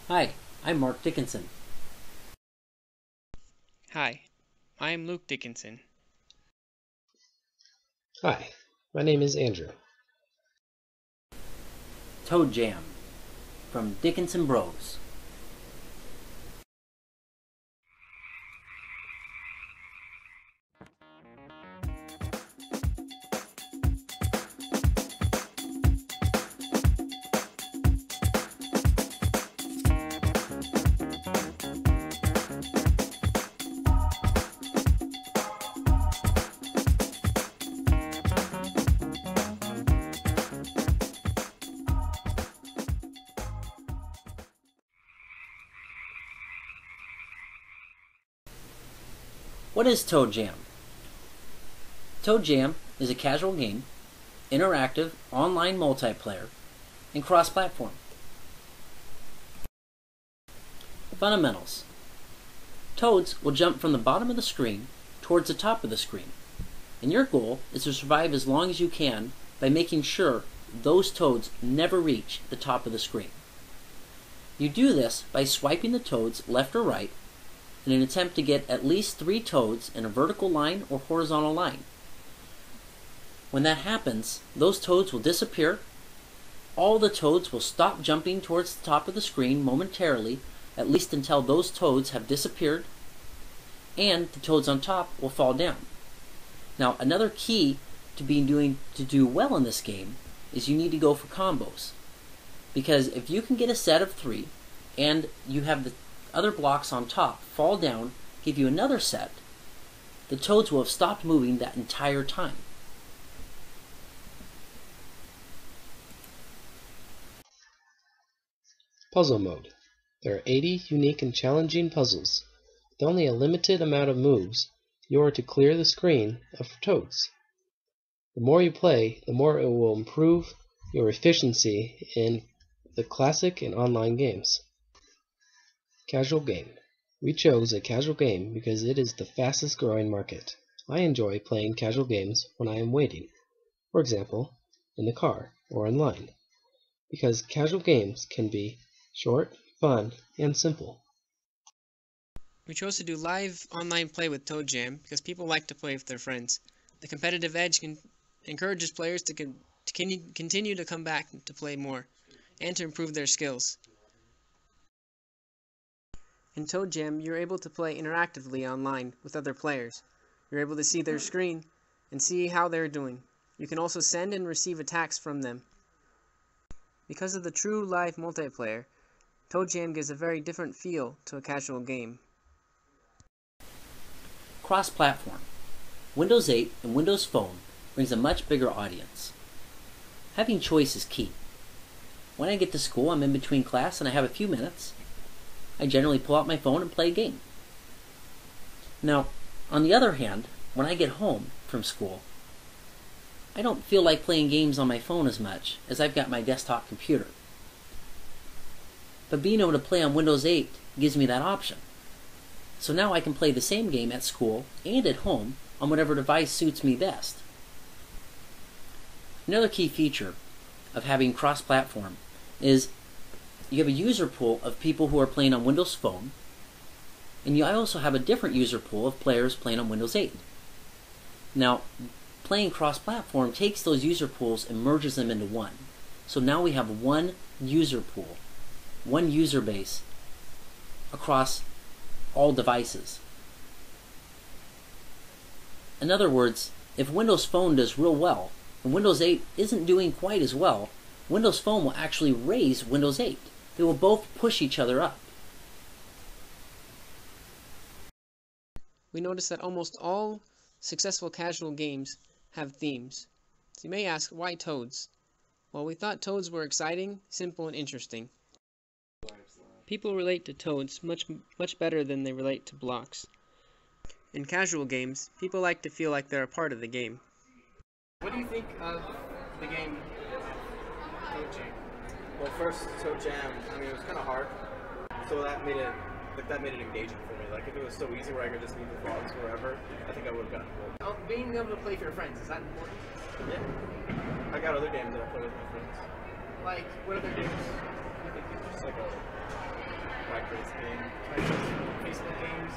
Hi, I'm Mark Dickinson. Hi, I am Luke Dickinson. Hi, my name is Andrew. Toad Jam from Dickinson Bros. What is Toad Jam? Toad Jam is a casual game, interactive, online multiplayer, and cross-platform. Fundamentals. Toads will jump from the bottom of the screen towards the top of the screen, and your goal is to survive as long as you can by making sure those toads never reach the top of the screen. You do this by swiping the toads left or right in an attempt to get at least 3 toads in a vertical line or horizontal line. When that happens, those toads will disappear. All the toads will stop jumping towards the top of the screen momentarily, at least until those toads have disappeared, and the toads on top will fall down. Now, another key to do well in this game is you need to go for combos. Because if you can get a set of 3 and you have the other blocks on top fall down, give you another set, the toads will have stopped moving that entire time. Puzzle mode. There are 80 unique and challenging puzzles. With only a limited amount of moves, you are to clear the screen of toads. The more you play, the more it will improve your efficiency in the classic and online games. Casual game. We chose a casual game because it is the fastest growing market. I enjoy playing casual games when I am waiting, for example, in the car or online, because casual games can be short, fun, and simple. We chose to do live online play with Toad Jam because people like to play with their friends. The competitive edge encourages players to continue to come back to play more and to improve their skills. In Toad Jam, you're able to play interactively online with other players. You're able to see their screen and see how they're doing. You can also send and receive attacks from them. Because of the true live multiplayer, Toad Jam gives a very different feel to a casual game. Cross-platform. Windows 8 and Windows Phone brings a much bigger audience. Having choice is key. When I get to school, I'm in between class and I have a few minutes. I generally pull out my phone and play a game. Now, on the other hand, when I get home from school, I don't feel like playing games on my phone as much as I've got my desktop computer. But being able to play on Windows 8 gives me that option. So now I can play the same game at school and at home on whatever device suits me best. Another key feature of having cross-platform is you have a user pool of people who are playing on Windows Phone, and you also have a different user pool of players playing on Windows 8. Now, playing cross-platform takes those user pools and merges them into one. So now we have one user pool, one user base across all devices. In other words, if Windows Phone does real well, and Windows 8 isn't doing quite as well, Windows Phone will actually raise Windows 8. They will both push each other up. We notice that almost all successful casual games have themes. So you may ask, why toads? Well, we thought toads were exciting, simple, and interesting. People relate to toads much better than they relate to blocks. In casual games, people like to feel like they're a part of the game. What do you think of the game Toad Jam? Well, first Toad Jam, I mean, it was kind of hard, so that made it engaging for me. Like, if it was so easy where I could just leave the frogs wherever, I think I would have gotten bored. Being able to play with your friends, is that important? Yeah. I got other games that I play with my friends. Like, what other games do you think? Just like why create this game. Like Facebook games.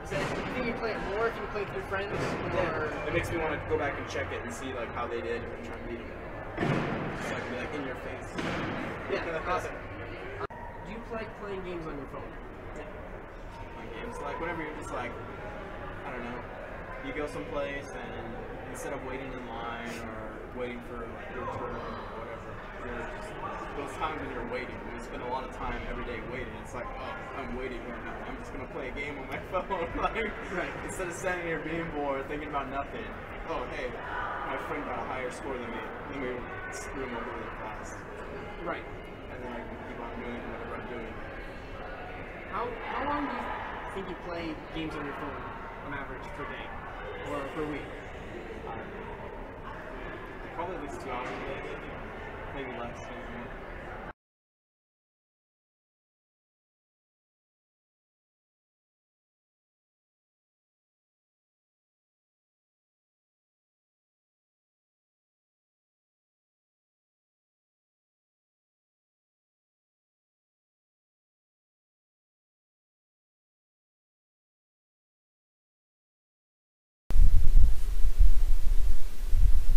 Is that, do you think you play it more if you play with your friends? Or It makes me want to go back and check it and see like how they did and try and beat them. So I can be like in your face. yeah, awesome. Do you like playing games on your phone? Playing games like whenever you're just like, I don't know, you go someplace and instead of waiting in line or waiting for like your turn or whatever, you're just those times when you're waiting, when you spend a lot of time every day waiting, it's like, oh, I'm waiting right now. I'm just gonna play a game on my phone. Like, Right. instead of standing here being bored, thinking about nothing. Oh, hey, my friend got a higher score than me. Let me screw him over really fast. Right. And then I can keep on doing whatever I'm doing. How long do you think you play games on your phone on average per day or per week? Probably at least 2 hours a day, maybe less. Maybe more.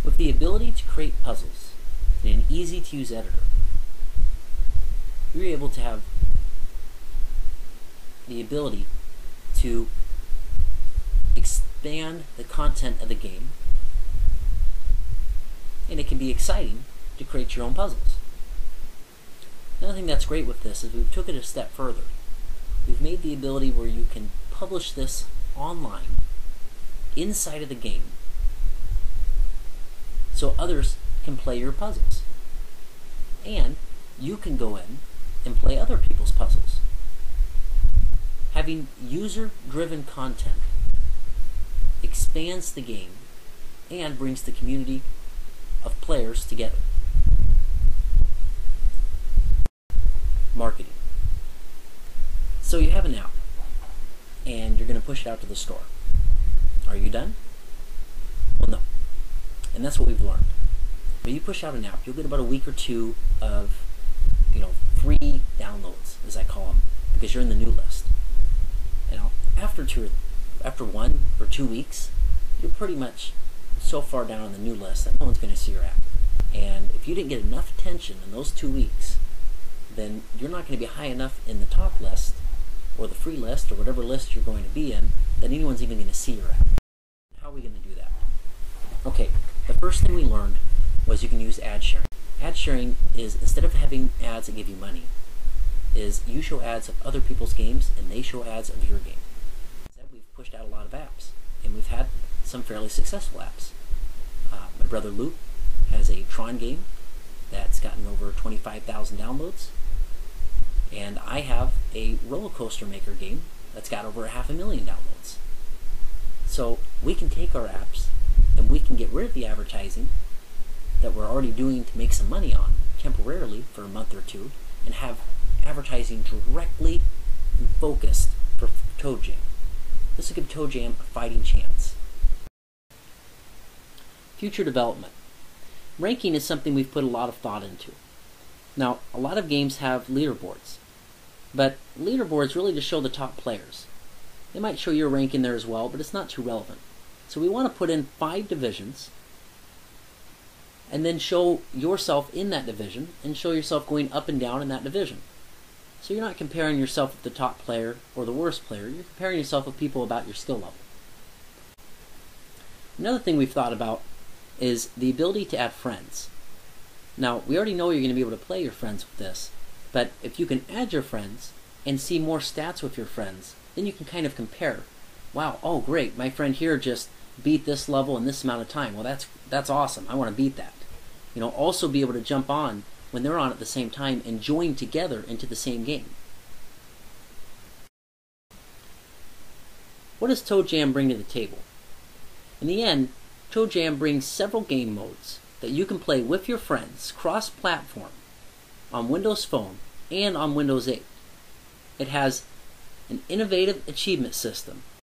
With the ability to create puzzles in an easy-to-use editor, you're able to have the ability to expand the content of the game, and it can be exciting to create your own puzzles. Another thing that's great with this is we've took it a step further. We've made the ability where you can publish this online inside of the game so others can play your puzzles. And you can go in and play other people's puzzles. Having user-driven content expands the game and brings the community of players together. Marketing. So you have an app and you're going to push it out to the store. Are you done? Well, no. And that's what we've learned. When you push out an app, you'll get about a week or two of, free downloads, as I call them, because you're in the new list. After 1 or 2 weeks, you're pretty much so far down on the new list that no one's going to see your app. And if you didn't get enough attention in those 2 weeks, then you're not going to be high enough in the top list, or the free list, or whatever list you're going to be in, that anyone's even going to see your app. How are we going to do that? Okay, the first thing we learned was you can use ad sharing. Ad sharing is, instead of having ads that give you money, is you show ads of other people's games and they show ads of your game. Instead, we've pushed out a lot of apps, and we've had some fairly successful apps. My brother Luke has a Tron game that's gotten over 25,000 downloads, and I have a roller coaster maker game that's got over 500,000 downloads. So we can take our apps and we can get rid of the advertising that we're already doing to make some money on temporarily for a month or two, and have advertising directly and focused for Toad Jam. This will give Toad Jam a fighting chance. Future development. Ranking is something we've put a lot of thought into. Now, a lot of games have leaderboards, but leaderboards really just show the top players. They might show your rank in there as well, but it's not too relevant. So we want to put in 5 divisions and then show yourself in that division and show yourself going up and down in that division. So you're not comparing yourself with the top player or the worst player, you're comparing yourself with people about your skill level. Another thing we've thought about is the ability to add friends. Now, we already know you're going to be able to play your friends with this, but if you can add your friends and see more stats with your friends, then you can kind of compare. Wow, oh great, my friend here just beat this level in this amount of time. Well, that's awesome. I want to beat that. Also be able to jump on when they're on at the same time and join together into the same game. What does Toad Jam bring to the table? In the end, Toad Jam brings several game modes that you can play with your friends cross-platform on Windows Phone and on Windows 8. It has an innovative achievement system